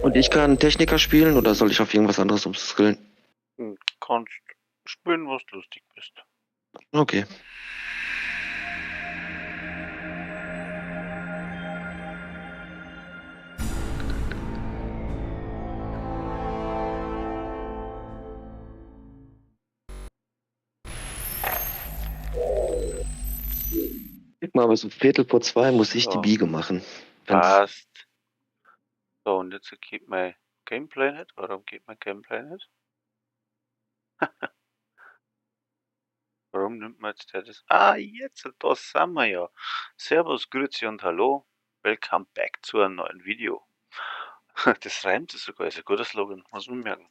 Und ich kann Techniker spielen oder soll ich auf irgendwas anderes umskillen? Kannst spielen, was du lustig bist. Okay. Guck mal, aber so Viertel vor 2 muss ich die So, Biege machen. Wenn's, passt. So, und jetzt geht mein Gameplay nicht. Warum geht mein Gameplay nicht? Warum nimmt man jetzt der das? Ah, jetzt, da sind wir ja. Servus, Grüezi und Hallo. Welcome back zu einem neuen Video. Das reimt sich sogar, ist ein guter Slogan, muss man merken.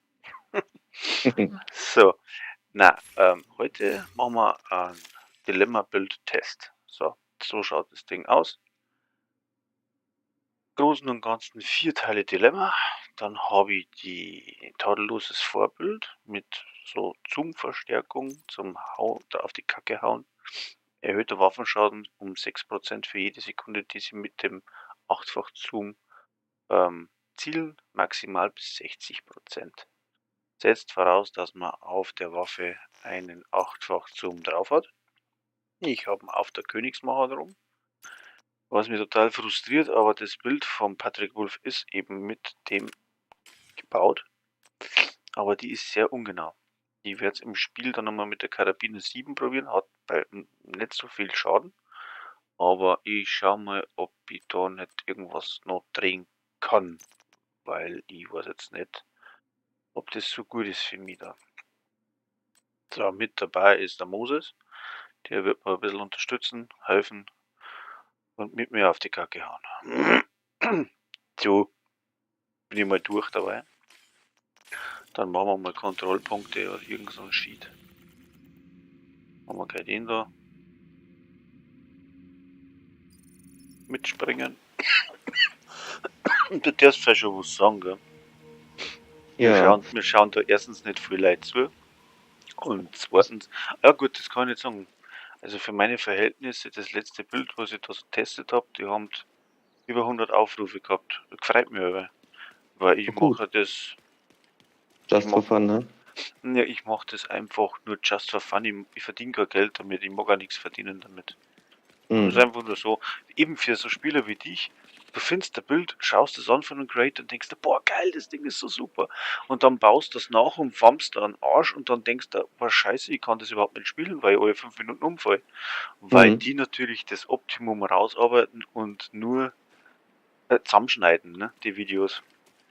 So, heute machen wir einen Dilemma-Bild-Test. So schaut das Ding aus. Großen und Ganzen 4 Teile Dilemma. Dann habe ich die tadelloses Vorbild mit so Zoom-Verstärkung zum auf die Kacke hauen. Erhöhter Waffenschaden um 6% für jede Sekunde, die Sie mit dem 8-fach Zoom zielen, maximal bis 60%. Setzt voraus, dass man auf der Waffe einen 8-fach Zoom drauf hat. Ich habe ihn auf der Königsmacher drum. Was mich total frustriert, aber das Bild von Patrick Wolf ist eben mit dem gebaut, aber die ist sehr ungenau. Ich werde es im Spiel dann nochmal mit der Karabine 7 probieren, hat bei nicht so viel Schaden, aber ich schaue mal, ob ich da nicht irgendwas noch drehen kann, weil ich weiß jetzt nicht, ob das so gut ist für mich da. So, mit dabei ist der Moses, der wird mir ein bisschen unterstützen, helfen und mit mir auf die Kacke hauen. So, bin ich mal durch dabei. Dann machen wir mal Kontrollpunkte oder irgend so ein Sheet. Machen wir gleich den da. Mitspringen. Und du darfst ja schon was sagen, gell? ja, Wir schauen da erstens nicht viel Leute zu. Und zweitens, ja gut, das kann ich nicht sagen. Also für meine Verhältnisse, das letzte Bild, was ich da so getestet habe, die haben über 100 Aufrufe gehabt. Das freut mich aber. Weil ich gut. mache das, ich Just for mach, fun, ne? ja, ich mache das einfach nur just for fun. Ich verdiene kein Geld damit, ich mag auch nichts verdienen damit. Das ist Mhm. einfach nur so, eben für so Spieler wie dich, du findest ein Bild, schaust es an von einem Creator und denkst dir, boah geil, das Ding ist so super. Und dann baust du das nach und wammst da einen Arsch und dann denkst du, boah scheiße, ich kann das überhaupt nicht spielen, weil ich alle 5 Minuten umfall. Weil Mhm. die natürlich das Optimum rausarbeiten und nur zusammenschneiden, ne, die Videos.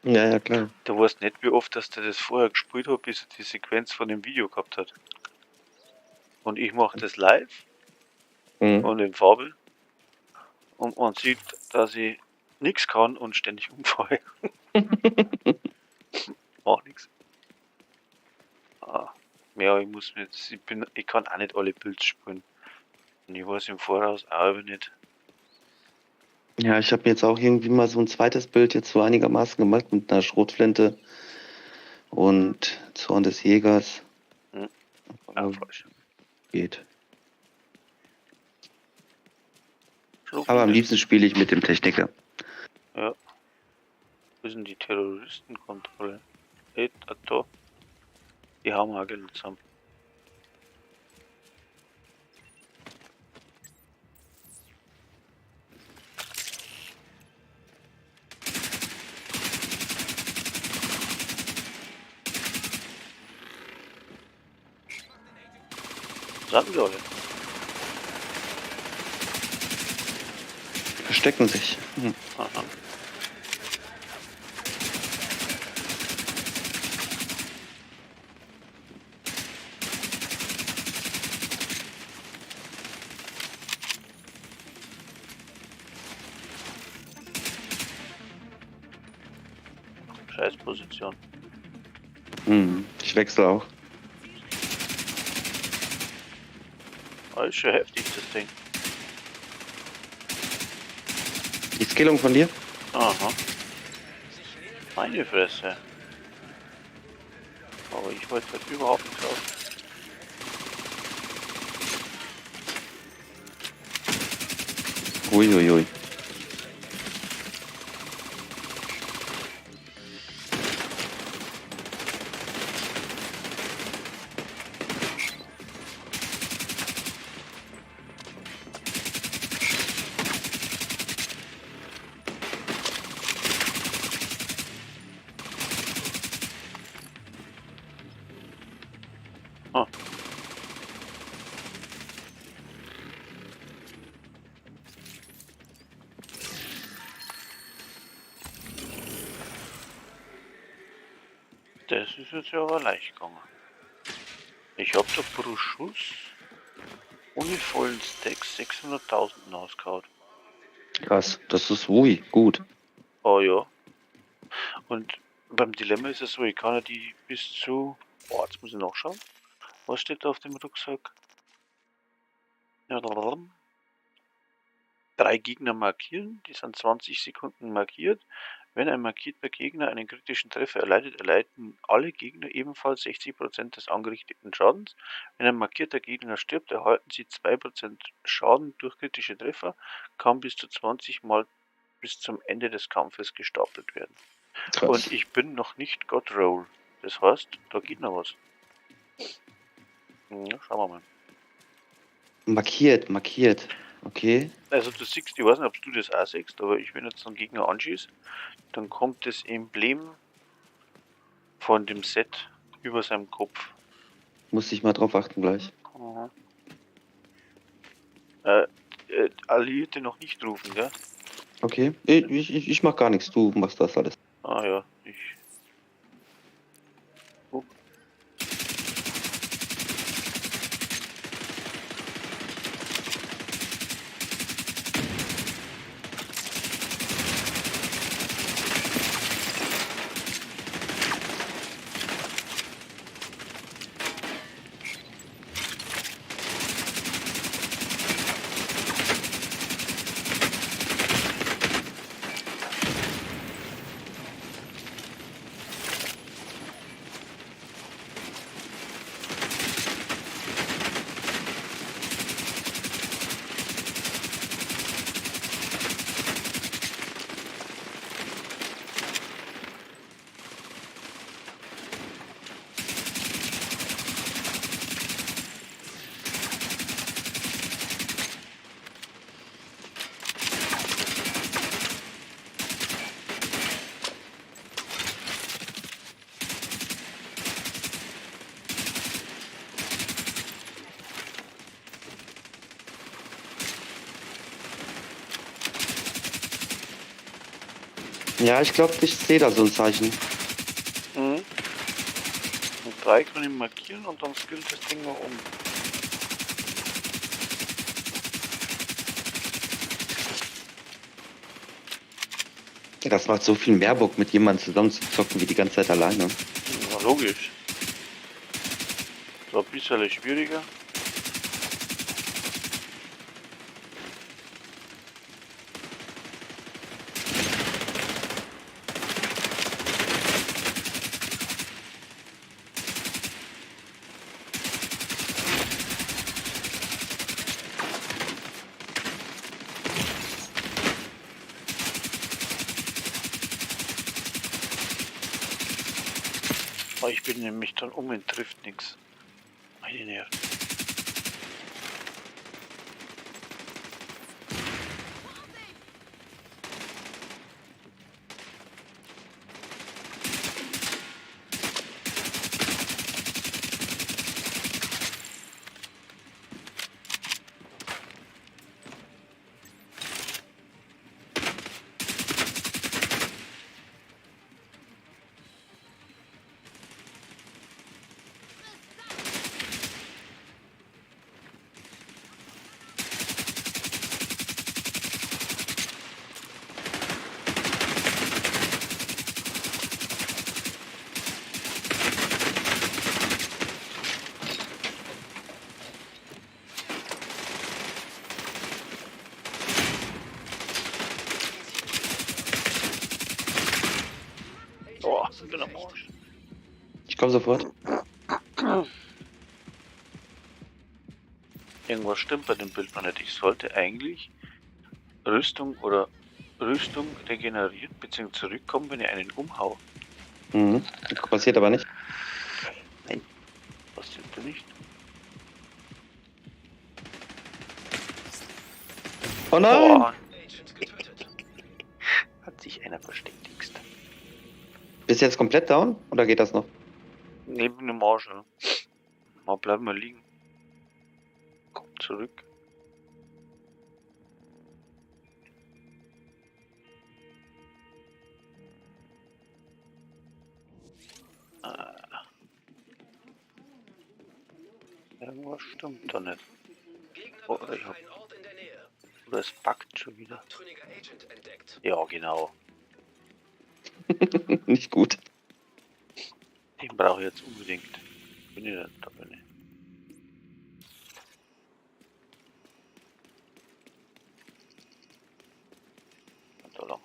Ja, ja, klar. Da weißt nicht, wie oft dass der das vorher gespielt hat, bis er die Sequenz von dem Video gehabt hat. Und ich mache das live Mhm. und in Farbe und man sieht, dass ich nichts kann und ständig umfalle. Auch nichts. Ja, ich kann auch nicht alle Builds spielen. Und ich weiß im Voraus auch aber nicht. Ja, ich habe jetzt auch irgendwie mal so ein zweites Bild jetzt so einigermaßen gemacht mit einer Schrotflinte und Zorn des Jägers. Aber Falsch. geht. Aber am Schlupfende. liebsten spiele ich mit dem Techniker. Ja. Wo sind die Terroristenkontrolle? Da. Die haben wir auch gleich zusammen. Sagen wir alle. Verstecken sich. Mhm. Aha. Scheißposition. Mhm. Ich wechsle auch. Aber ist schon heftig, das Ding. Die Skillung von dir? Aha. Meine Fresse. Aber ich wollte halt überhaupt nicht auf. Uiuiui. Das ist jetzt ja aber leicht gegangen. Ich hab doch pro Schuss ohne vollen Stacks 600.000 ausgehauen. Krass, das ist ui, gut. Oh ja. Und beim Dilemma ist es so, ich kann ja die bis zu... Oh, jetzt muss ich nachschauen. Was steht da auf dem Rucksack? Ja, 3 Gegner markieren, die sind 20 Sekunden markiert. Wenn ein markierter Gegner einen kritischen Treffer erleidet, erleiden alle Gegner ebenfalls 60% des angerichteten Schadens. Wenn ein markierter Gegner stirbt, erhalten sie 2% Schaden durch kritische Treffer, kann bis zu 20 Mal bis zum Ende des Kampfes gestapelt werden. Krass. Und ich bin noch nicht God Roll. Das heißt, da geht noch was. Ja, schauen wir mal. Markiert. Okay. Also du siehst, ich weiß nicht, ob du das auch siehst, aber ich, wenn jetzt einen Gegner anschießt, dann kommt das Emblem von dem Set über seinem Kopf. Muss ich mal drauf achten gleich. Mhm. Alliierte noch nicht rufen, gell? Okay. Ich mach gar nichts, du machst das alles. Ah ja, ich. Oh. Ja, ich glaube, ich sehe da so ein Zeichen. Mhm. Und 3 kann ich markieren und dann skillt das Ding noch um. Das macht so viel mehr Bock, mit jemandem zusammen zu zocken, wie die ganze Zeit alleine. Ja, logisch. So ein bisschen schwieriger. Aber ich bin nämlich dann um und trifft nichts. Meine Nerven. Oh, ich bin am Arsch. Ich komme sofort. Irgendwas stimmt bei dem Bild noch nicht. Ich sollte eigentlich Rüstung regeneriert bzw. zurückkommen, wenn ich einen umhau. Mhm. Passiert aber nicht. Nein, passiert da nicht. Oh nein! Oh. Hat sich einer versteckt. Bist du jetzt komplett down oder geht das noch? Neben dem Arsch. Ja. Mal bleiben wir liegen. Kommt zurück. Irgendwas stimmt da nicht. Oder ich hab... Oder es buggt schon wieder. Ja, genau. Nicht gut. Den brauche ich jetzt unbedingt. Bin ich denn? Da bin ich. Und da lang.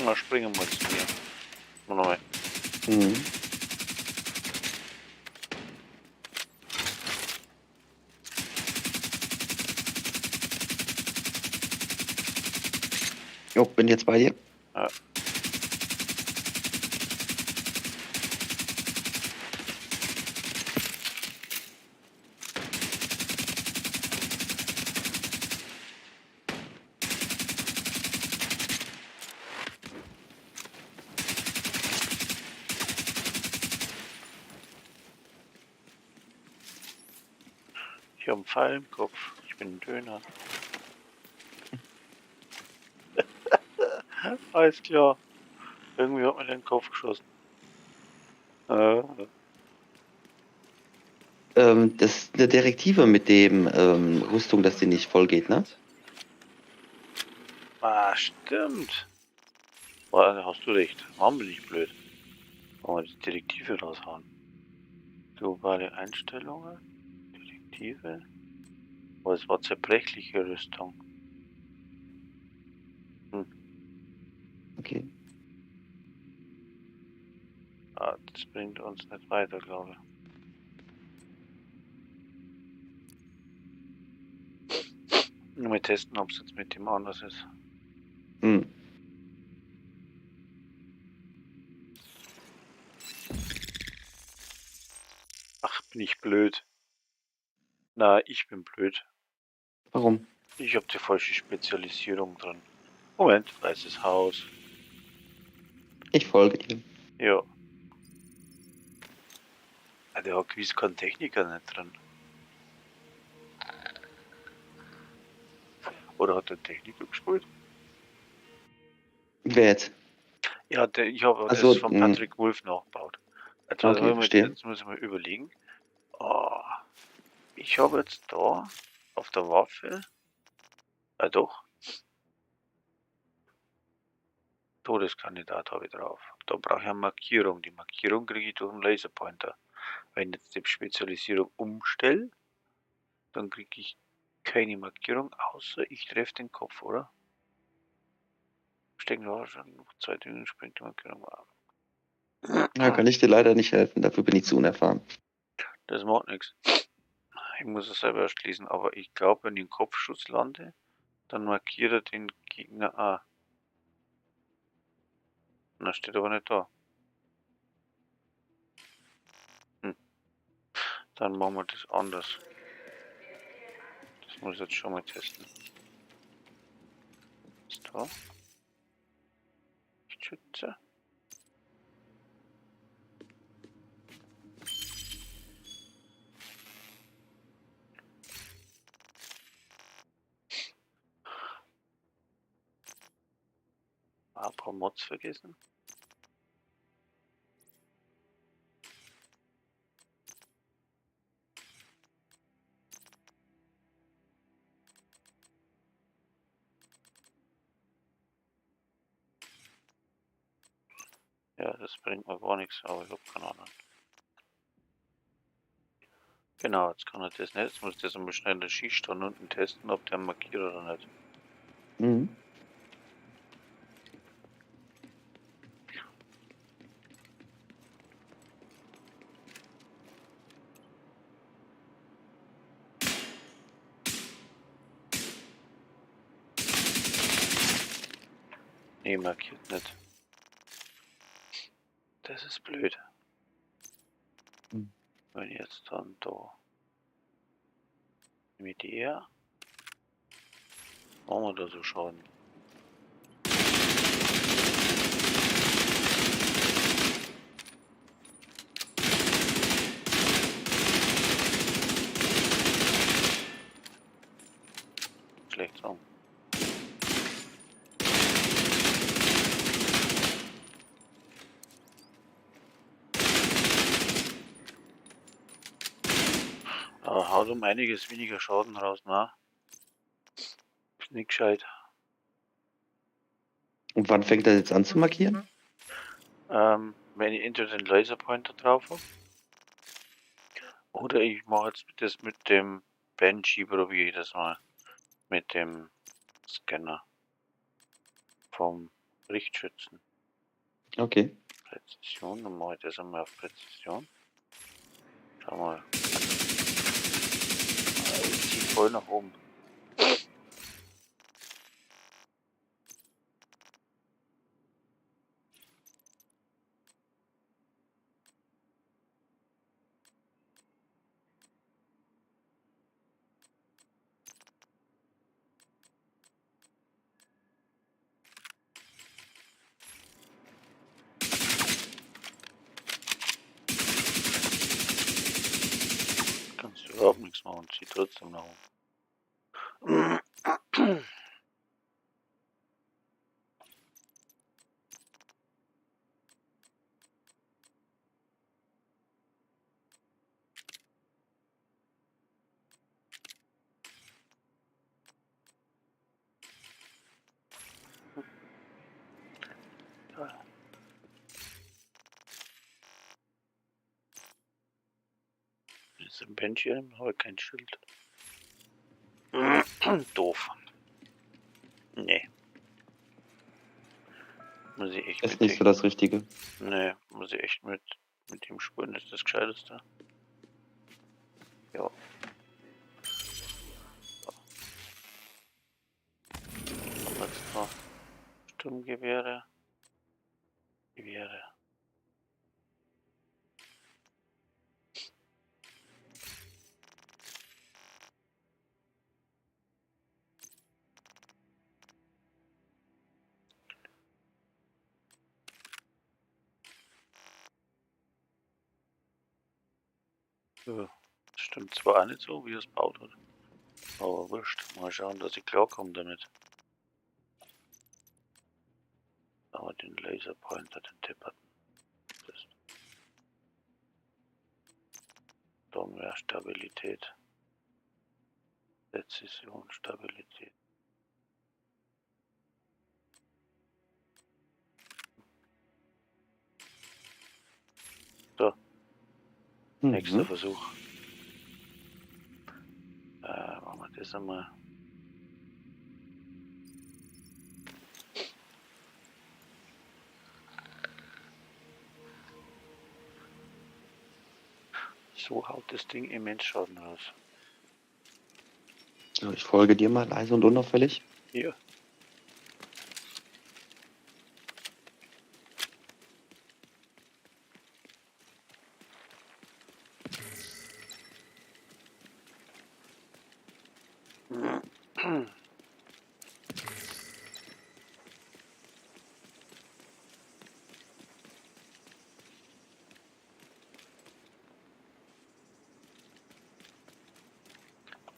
Na, springen wir jetzt hier. Nochmal. Mhm. Jo, bin jetzt bei dir. Ja. Ich habe einen Pfeil im Kopf. Ich bin ein Döner. Alles klar. Irgendwie hat mir den Kopf geschossen. Das ist eine Direktive mit dem Rüstung, dass die nicht voll geht, ne? Ah, stimmt. Da hast du recht. Warum bin ich blöd? Wollen wir die Direktive raushauen? Globale Einstellungen. Direktive. Aber es war zerbrechliche Rüstung. Okay. Ah, das bringt uns nicht weiter, glaube ich. Nur mal testen, ob es jetzt mit dem anders ist. Hm. Ach, bin ich blöd. Na, ich bin blöd. Warum? Ich habe die falsche Spezialisierung drin. Moment, weißes Haus. Ich folge dir. Ja. Ah, der hat gewiss keinen Techniker nicht drin. Oder hat der Techniker gespielt? Wer jetzt? Ja, ich habe das Also, von Patrick Wolf nachgebaut. Jetzt, okay, verstehe. jetzt muss ich mal überlegen. Oh, ich habe jetzt da auf der Waffe. Doch. Todeskandidat habe ich drauf. Da brauche ich eine Markierung. Die Markierung kriege ich durch einen Laserpointer. Wenn ich jetzt die Spezialisierung umstelle, dann kriege ich keine Markierung, außer ich treffe den Kopf, oder? Stecken wir schon noch 2 Dinge, springt die Markierung ab. Ja, kann ich dir leider nicht helfen, dafür bin ich zu unerfahren. Das macht nichts. Ich muss es selber erschließen, aber ich glaube, wenn ich einen Kopfschuss lande, dann markiert er den Gegner auch. Und das steht aber nicht da. Dann machen wir das anders. Das muss ich jetzt schon mal testen. Ist da? Schütze. Ein paar Mods vergessen. Ja, das bringt mir gar nichts, aber ich habe keine Ahnung. Genau, jetzt kann er das nicht. Jetzt muss ich das einmal schnell in der Schießstand unten testen, ob der markiert oder nicht. Mhm. Nee, markiert nicht. Das ist blöd. Mhm. Wenn ich jetzt dann da mit der machen wir da so Schaden. Schlecht sagen. haut um einiges weniger Schaden raus, ne? Ist nicht gescheit. Und wann fängt er jetzt an zu markieren? Wenn ich entweder den Laserpointer drauf habe, oder ich mache jetzt das mit dem Banshee, probiere ich das mal. Mit dem Scanner vom Richtschützen. Okay. Präzision, dann mache ich das einmal auf Präzision. Schau mal. Ich ziehe voll nach oben. Kannst du überhaupt nichts machen, zieh trotzdem nach oben. Jetzt im Bändchen, aber kein Schild. Doof. Nee. Muss ich echt Ist nicht so das Richtige. Nee, muss ich echt mit ihm spuren, das ist das Gescheiteste. Ja. Haben jetzt noch Sturmgewehre. Gewehre. Ja, das stimmt zwar auch nicht so, wie er es baut hat. Aber wurscht. Mal schauen, dass ich klarkomme damit. Aber den Laserpointer, den Tippert. Da mehr Stabilität. Präzision, Stabilität. So. Nächster Versuch. Machen wir das einmal. So haut das Ding immens Schaden raus. Ja, ich folge dir mal leise und unauffällig. Hier.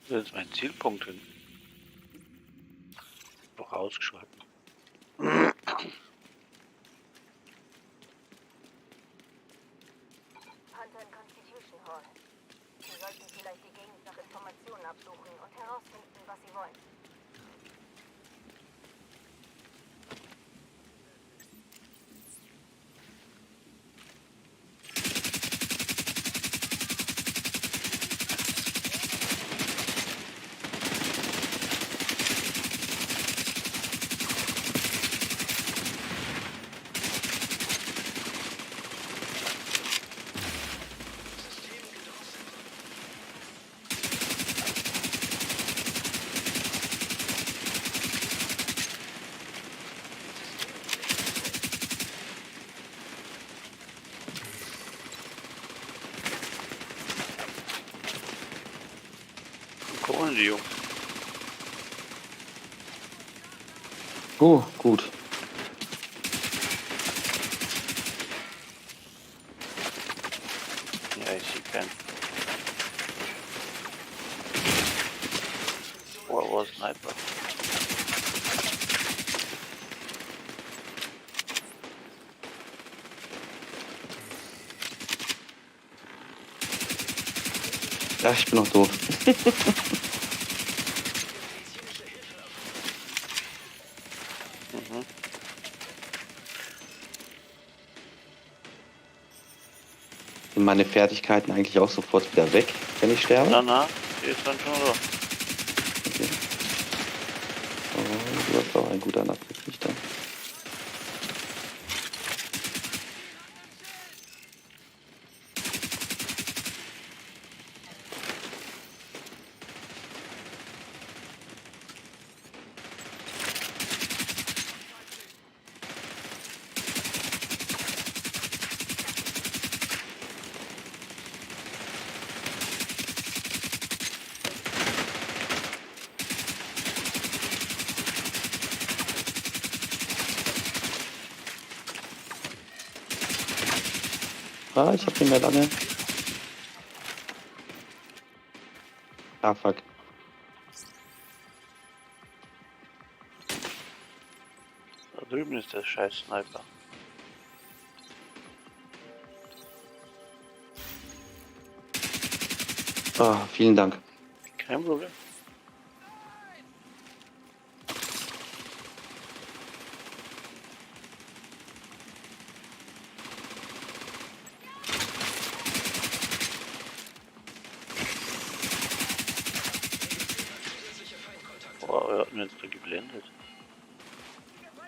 Das ist mein Zielpunkt hin. Vorausgeschalten. Hunter in Constitution Hall. Sie sollten vielleicht die Gegend nach Informationen absuchen und herausfinden, was sie wollen. Kommen die Jungs. Oh, gut. Ja, ich sehe keinen. War Sniper. Ach, ich bin noch doof. Mhm. Sind meine Fertigkeiten eigentlich auch sofort wieder weg, wenn ich sterbe? Na, die ist dann schon da. Okay. Oh, du hast auch ein guter Nachrichter. Ah, ich hab den mehr lange. Ah, fuck. Da drüben ist der scheiß Sniper. Ah, vielen Dank. Kein Problem. Boah, er hat mir jetzt da geblendet.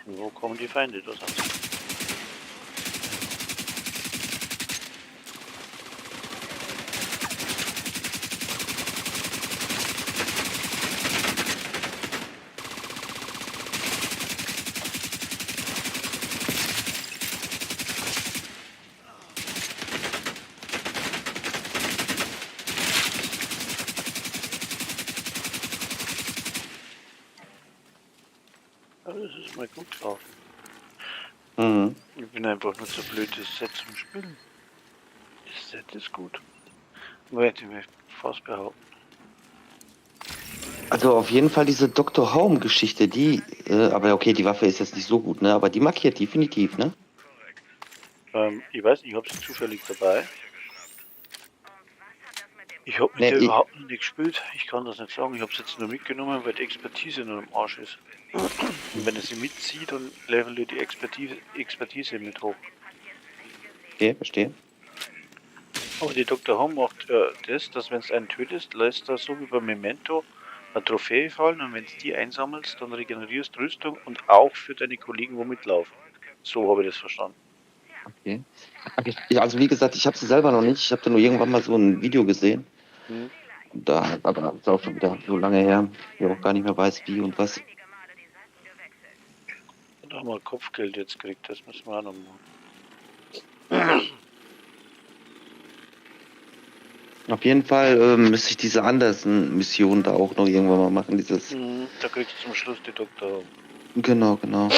Und wo kommen die Feinde? Das haben sie. Aber das ist mal gut drauf. Mhm. Ich bin einfach nur zu blöd, das Set zum Spielen. Das Set ist gut. Warte, ich möchte fast behaupten. Also auf jeden Fall diese Dr. Home-Geschichte, aber okay, die Waffe ist jetzt nicht so gut, ne? Aber die markiert definitiv, ne? Ich weiß nicht, ich habe sie zufällig dabei. Ich habe mit Ne, der überhaupt noch nicht gespielt. Ich kann das nicht sagen. Ich habe es jetzt nur mitgenommen, weil die Expertise nur im Arsch ist. Und wenn er sie mitzieht, dann level ich die Expertise mit hoch. okay, verstehe. Aber die Dr. Home macht das, dass wenn es einen tötest, lässt er so wie bei Memento eine Trophäe fallen und wenn du die einsammelst, dann regenerierst du Rüstung und auch für deine Kollegen, wo mitlaufen. So habe ich das verstanden. Okay. Ja, also wie gesagt, ich habe sie selber noch nicht. Ich habe da nur irgendwann mal so ein Video gesehen. Hm. Da, aber das ist auch schon wieder so lange her, ich auch gar nicht mehr weiß, wie und was. Und da haben wir Kopfgeld jetzt gekriegt, das müssen wir auch noch machen. Auf jeden Fall müsste ich diese Andersen-Mission da auch noch irgendwann mal machen. Dieses. Da kriegst du zum Schluss die Dr. Home. Genau, genau.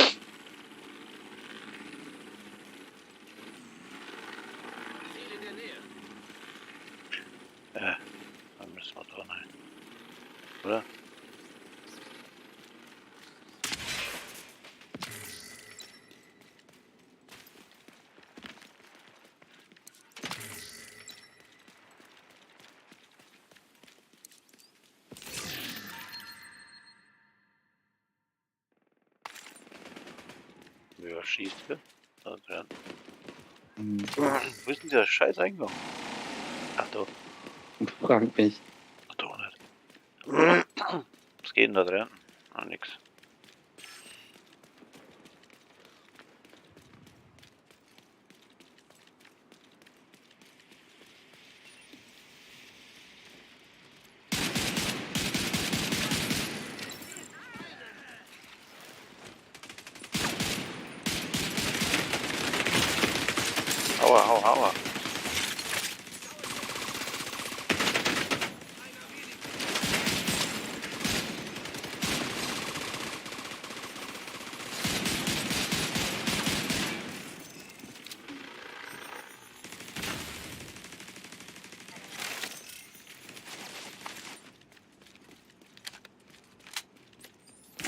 Ja, dann müssen wir dran rein. Oder? Wer schießt hier? Da drin. Wo ist denn der scheiß Eingang? Ach da. Frag mich. Ach da nicht. Was geht denn da drin? Ah, nix. Aua, aua, aua.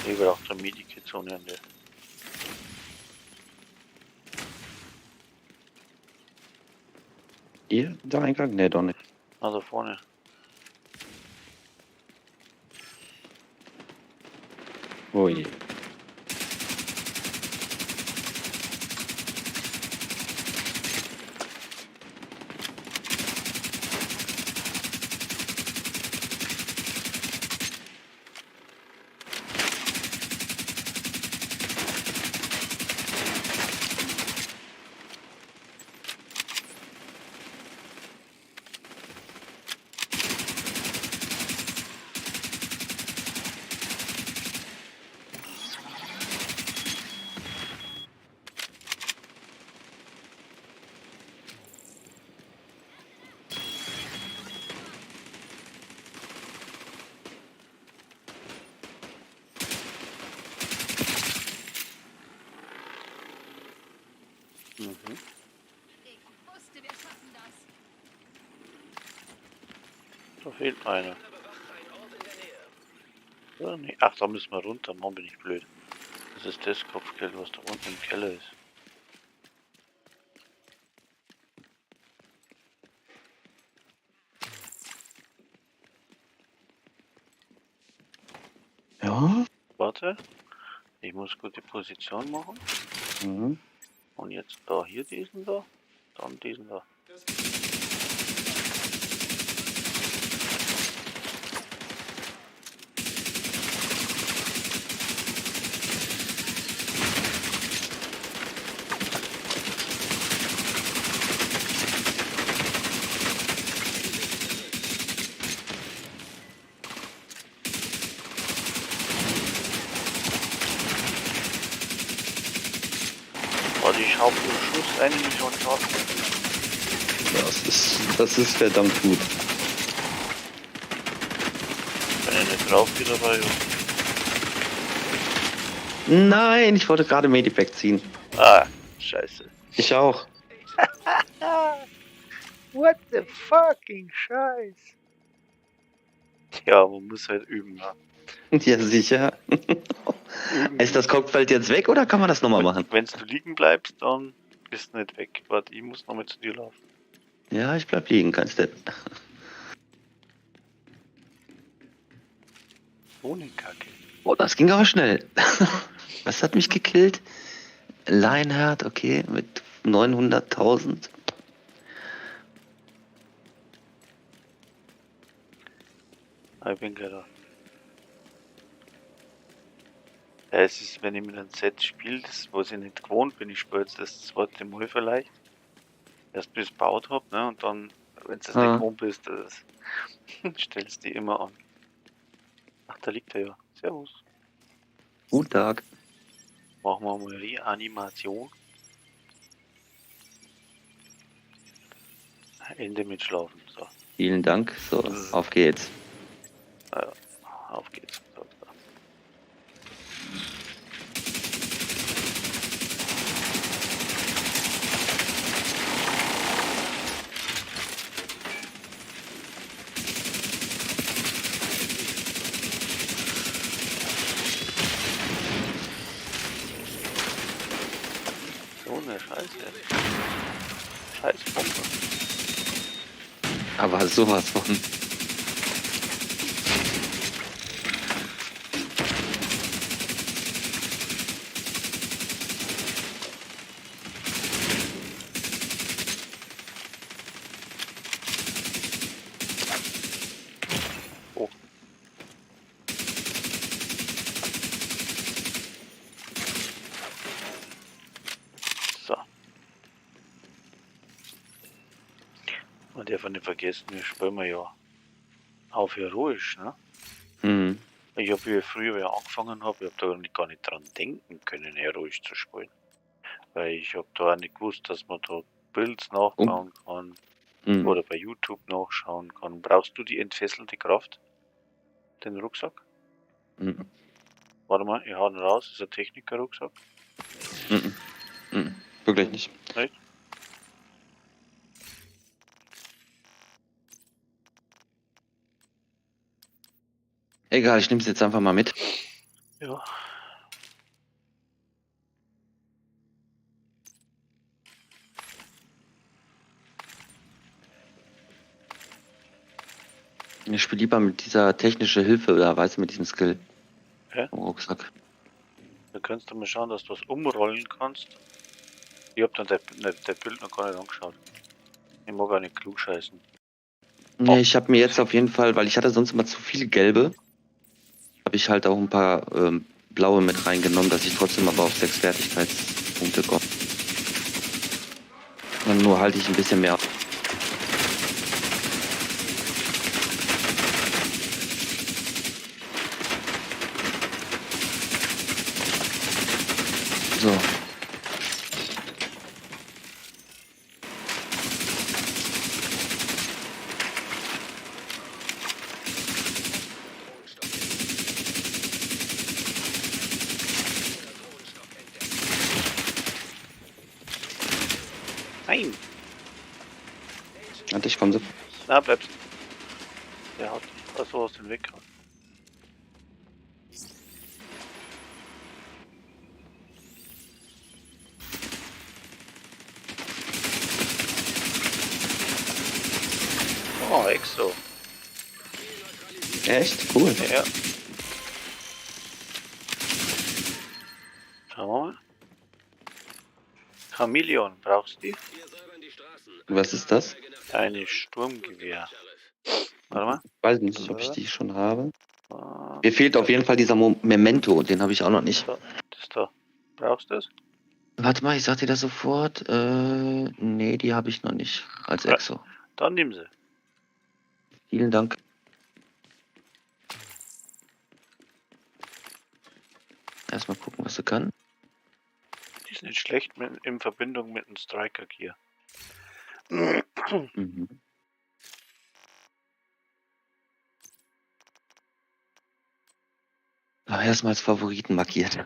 Ich will auch der Medikit-Zone an der. Hier, der Eingang? Ne, doch nicht. Also vorne. Oh je. Mhm. Ich wusste, wir schaffen das. Da fehlt einer. Ja, nee. Ach, da müssen wir runter. Mann, bin ich blöd. Das ist das Kopfgeld, was da unten im Keller ist. Ja. Warte. Ich muss gut die Position machen. Mhm. Und jetzt da hier diesen da. Dann diesen da. Warte, ich hau für den Schuss eine Mission Schaden. Das ist verdammt gut. Wenn er nicht drauf geht dabei. Nein, ich wollte gerade Medipack ziehen. Ah, scheiße. Ich auch. What the fucking Scheiß? Ja, man muss halt üben, ne? Ja, sicher. Ist das Cockfeld jetzt weg oder kann man das nochmal machen? Wenn du liegen bleibst, dann bist du nicht weg. Warte, ich muss nochmal zu dir laufen. Ja, ich bleib liegen, kein Step. Ohne Kacke. Oh, das ging aber schnell. Was hat mich gekillt? Lionheart, okay, mit 900.000. Ich bin gleich da. Ja, es ist, wenn ich mit einem Set spiele, das was ich nicht gewohnt bin, ich spiele jetzt das zweite Mal vielleicht. Erst bis ich es gebaut habe, ne? Und dann, wenn du es nicht gewohnt bist, das stellst du die immer an. Ach, da liegt er ja. Servus. Guten Tag. Machen wir mal Reanimation. Ende mit Schlafen. So, Vielen Dank. So, auf geht's. auf geht's. So, so. So eine Scheiße. Scheißbombe. Aber sowas von. Oh. So. Man darf nicht vergessen, wir spielen ja auf heroisch, ne? Mhm. Ich habe ja früher, wie ich angefangen habe, ich habe da gar nicht dran denken können, heroisch zu spielen. Weil ich habe da auch nicht gewusst, dass man da Builds nachbauen kann Mhm. oder bei YouTube nachschauen kann. Brauchst du die entfesselte Kraft? Den Rucksack? Mhm. Warte mal, ich hau ihn raus, das ist ein Techniker-Rucksack. Mhm. Mhm. Wirklich nicht. Nicht? Egal, ich nehme es jetzt einfach mal mit. Ja. Ich spiele lieber mit dieser technischen Hilfe oder weiß mit diesem Skill. Hä? Im Rucksack. Da kannst du mal schauen, dass du was umrollen kannst. Ich hab dann der Bild noch gar nicht angeschaut. Ich mag auch nicht klug scheißen. Nee, ich habe mir jetzt auf jeden Fall, weil ich hatte sonst immer zu viele gelbe, habe ich halt auch ein paar blaue mit reingenommen, dass ich trotzdem aber auf 6 Fertigkeitspunkte komme. Und nur halte ich ein bisschen mehr. So. Nein! Warte, ich komme so. Na, bleibst. Der hat dich so aus dem Weg gehauen. Oh, Exo. Echt? Cool. Ja. Schauen wir mal. Chamäleon, brauchst du die? Was ist das? Eine Sturmgewehr. Warte mal. Weiß nicht, ob ich die schon habe. Ah, Mir fehlt auf jeden Fall dieser Memento, den habe ich auch noch nicht. das da. Brauchst du das? Warte mal, ich sag dir das sofort. Nee, die habe ich noch nicht als Ja. Exo. Dann nimm sie. Vielen Dank. Erstmal gucken, was sie kann. Die ist nicht schlecht in Verbindung mit dem Striker Gear. Mhm. Aber erstmal als Favoriten markiert.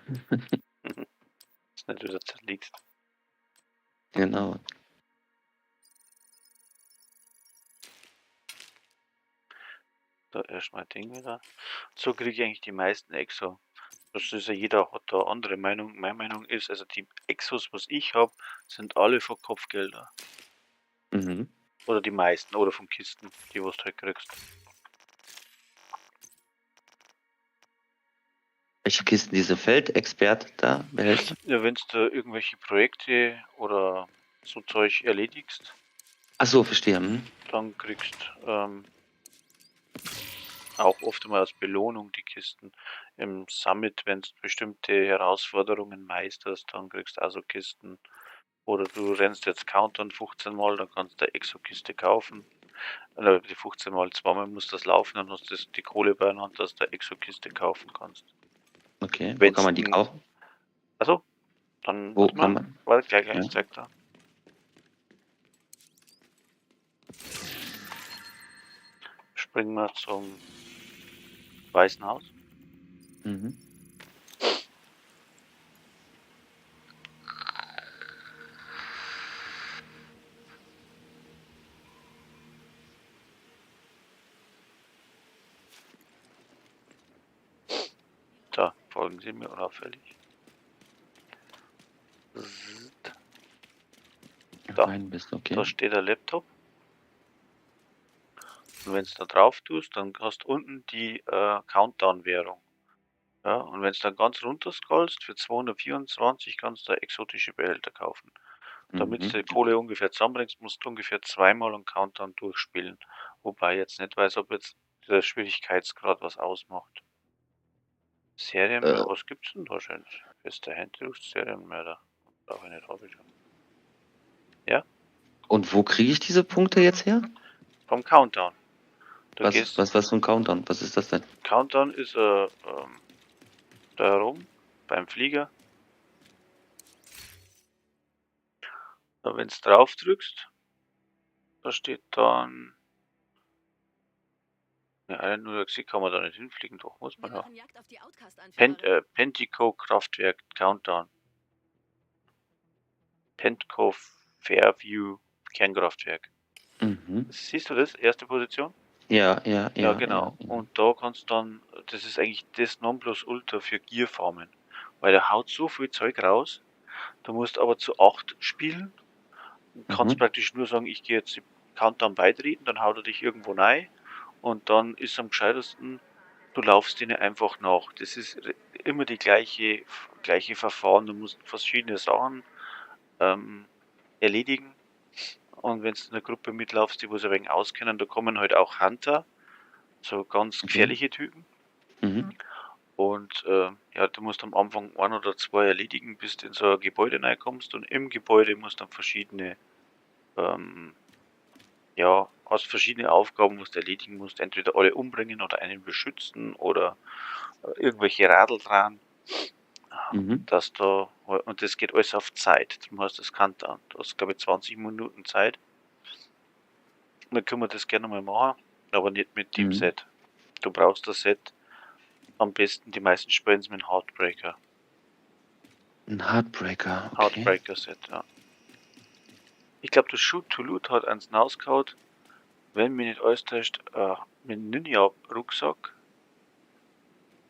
Ist nicht wieder zerlegt. Genau. Da erstmal Ding wieder. So kriege ich eigentlich die meisten Exo. Das ist ja, jeder hat da andere Meinung. Meine Meinung ist, also die Exos, was ich habe, sind alle von Kopfgelder. Mhm. Oder die meisten, oder von Kisten, die was du halt kriegst. Welche Kisten diese Feldexpert da behältst? Ja, wenn du irgendwelche Projekte oder so Zeug erledigst, Ach so, verstehe. Hm. dann kriegst auch oft mal als Belohnung die Kisten. Im Summit, wenn du bestimmte Herausforderungen meisterst, dann kriegst du also Kisten. Oder du rennst jetzt Countdown 15 Mal, dann kannst du eine Exo-Kiste kaufen. Die 15 Mal, zweimal muss das laufen, dann hast du die Kohle bei der Hand, dass du eine Exo-Kiste kaufen kannst. Okay, wo Wenn's kann man die kaufen? Also, dann Wo warte kann mal. man? Warte, gleich, Ja. ich zeig da. Springen wir zum Weißen Haus. Mhm. Da, folgen Sie mir unauffällig. Zzt. Da. Rein bist, okay. Da steht der Laptop. Und wenn du da drauf tust, dann hast du unten die Countdown-Währung. Ja, und wenn du dann ganz runter scrollst, für 224 kannst du exotische Behälter kaufen. Damit du die Kohle ungefähr zusammenbringst, musst du ungefähr zweimal einen Countdown durchspielen. Wobei ich jetzt nicht weiß, ob jetzt der Schwierigkeitsgrad was ausmacht. Serienmörder, was gibt's denn da schön? Bester Handlust, Serienmörder. Brauche ich nicht, habe ich schon. Ja? Und wo kriege ich diese Punkte jetzt her? Vom Countdown. Du Was gehst, für ein Countdown? Was ist das denn? Countdown ist da herum, beim Flieger. Wenn du drauf drückst, da steht dann. Ja, nur Taxi kann man da nicht hinfliegen, doch muss Wir man ja. machen Jagd auf die Outcast-Anführerin. Pentico Kraftwerk Countdown. Pentco Fairview Kernkraftwerk. Mhm. Siehst du das? Erste Position? Ja, Ja, genau. Ja. Und da kannst du dann, das ist eigentlich das Nonplusultra für Gearfarmen. Weil der haut so viel Zeug raus, du musst aber zu 8 spielen, kannst praktisch nur sagen, ich gehe jetzt im Countdown beitreten, dann haut er dich irgendwo rein und dann ist am gescheitesten, du laufst ihnen einfach nach. Das ist immer die gleiche gleiche Verfahren, du musst verschiedene Sachen erledigen. Und wenn du in einer Gruppe mitlaufst, die wo sich ein wenig auskennen, da kommen halt auch Hunter, so ganz gefährliche Typen. Mhm. Und ja, du musst am Anfang 1 oder 2 erledigen, bis du in so ein Gebäude reinkommst. Und im Gebäude musst du dann verschiedene, ja, hast verschiedene Aufgaben, musst du erledigen musst. Entweder alle umbringen oder einen beschützen oder irgendwelche Radl dran. Mhm. Dass da, und das geht alles auf Zeit. Darum hast du das Countdown. Du hast, glaube ich, 20 Minuten Zeit. Und dann können wir das gerne mal machen, aber nicht mit dem Mhm. Set. Du brauchst das Set am besten, die meisten spielen es mit einem Heartbreaker. Ein Heartbreaker, okay. Heartbreaker-Set, ja. Ich glaube, das Shoot to Loot hat eins rausgehauen, wenn mich nicht alles täuscht, mit einem Ninja-Rucksack.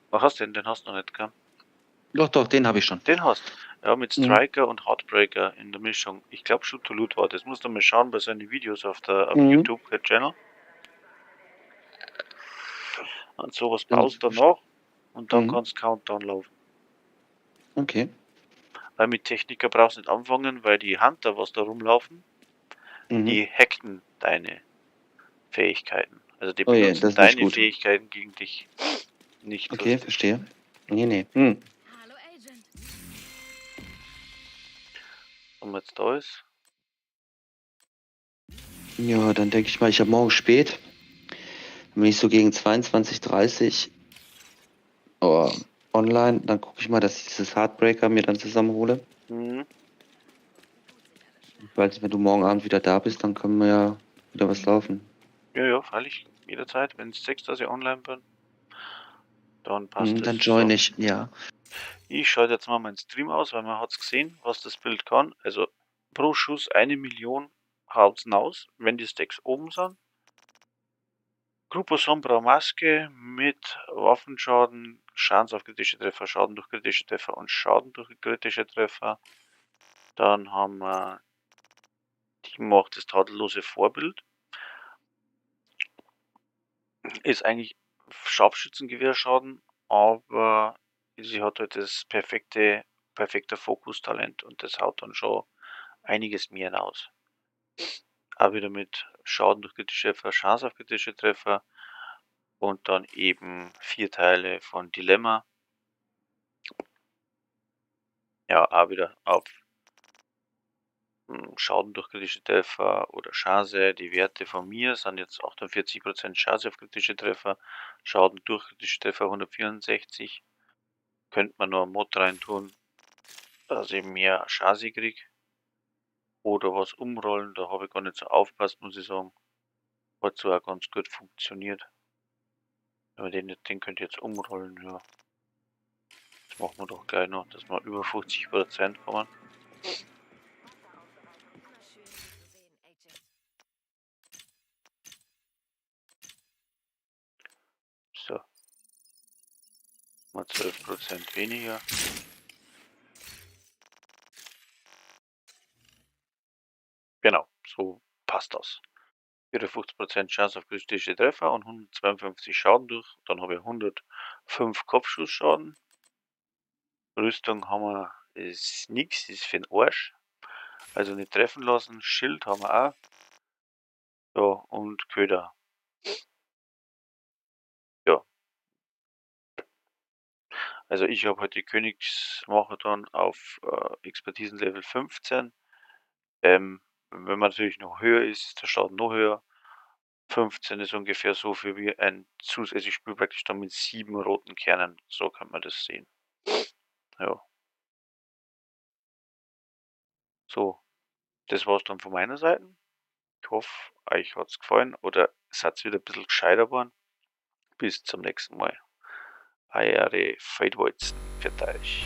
Was hast du denn? Den hast du noch nicht, gell? Doch, den habe ich schon. Den hast du. Ja, mit Striker und Heartbreaker in der Mischung. Ich glaube, Shoot to Loot war das. Musst du mal schauen bei seinen Videos auf YouTube-Channel. Und sowas baust du noch und dann kannst Countdown laufen. Okay. Weil mit Techniker brauchst du nicht anfangen, weil die Hunter, was da rumlaufen, die hacken deine Fähigkeiten. Also die benutzen das ist nicht deine gut. Fähigkeiten gegen dich. Nicht Okay, lustig. verstehe. Nee. Hallo Agent. Und jetzt da ist. Ja, dann denke ich mal, ich habe morgen spät, wenn ich so gegen 22:30 online, dann gucke ich mal, dass ich dieses Heartbreaker mir dann zusammenhole. Mhm. Ich weiß nicht, wenn du morgen Abend wieder da bist, dann können wir ja wieder was laufen. Ja, freilich. Jederzeit. Wenn es 6, dass ich online bin, dann passt es. Dann join ich, ja. Ich schalte jetzt mal meinen Stream aus, weil man hat es gesehen, was das Bild kann. Also pro Schuss 1 Million haut's aus, wenn die Stacks oben sind. Gruppo Sombra Maske mit Waffenschaden, Schaden auf kritische Treffer, Schaden durch kritische Treffer und Schaden durch kritische Treffer. Dann haben wir die macht das tadellose Vorbild. Ist eigentlich Scharfschützengewehrschaden, aber sie hat halt das perfekte Fokustalent und das haut dann schon einiges mehr hinaus. Auch wieder mit Schaden durch kritische Treffer, Chance auf kritische Treffer und dann eben 4 Teile von Dilemma. Ja, auch wieder auf Schaden durch kritische Treffer oder Chance. Die Werte von mir sind jetzt 48% Chance auf kritische Treffer, Schaden durch kritische Treffer 164. Könnte man noch einen Mod rein tun, dass ich mehr Chance kriege. Oder was umrollen, da habe ich gar nicht so aufgepasst, muss ich sagen. Hat zwar auch ganz gut funktioniert. Aber den könnt ihr jetzt umrollen, ja. Das machen wir doch gleich noch, dass wir über 50% kommen. Immer schön, Sie zu sehen, Agent. So. Mal 12% weniger. Genau, so passt das. 54% Chance auf kritische Treffer und 152 Schaden durch. Dann habe ich 105 Kopfschussschaden. Rüstung haben wir, ist nix, ist für den Arsch. Also nicht treffen lassen. Schild haben wir auch. Ja, und Köder. Ja. Also ich habe heute die Königsmarathon auf Expertisen-Level 15. Wenn man natürlich noch höher ist, ist der Schaden noch höher. 15 ist ungefähr so viel wie ein zusätzliches, ich spiele praktisch dann mit 7 roten Kernen. So kann man das sehen. Ja. So, das war's dann von meiner Seite. Ich hoffe, euch hat's gefallen oder seid wieder ein bisschen gescheiter geworden. Bis zum nächsten Mal. Eure Feldwolzen für euch.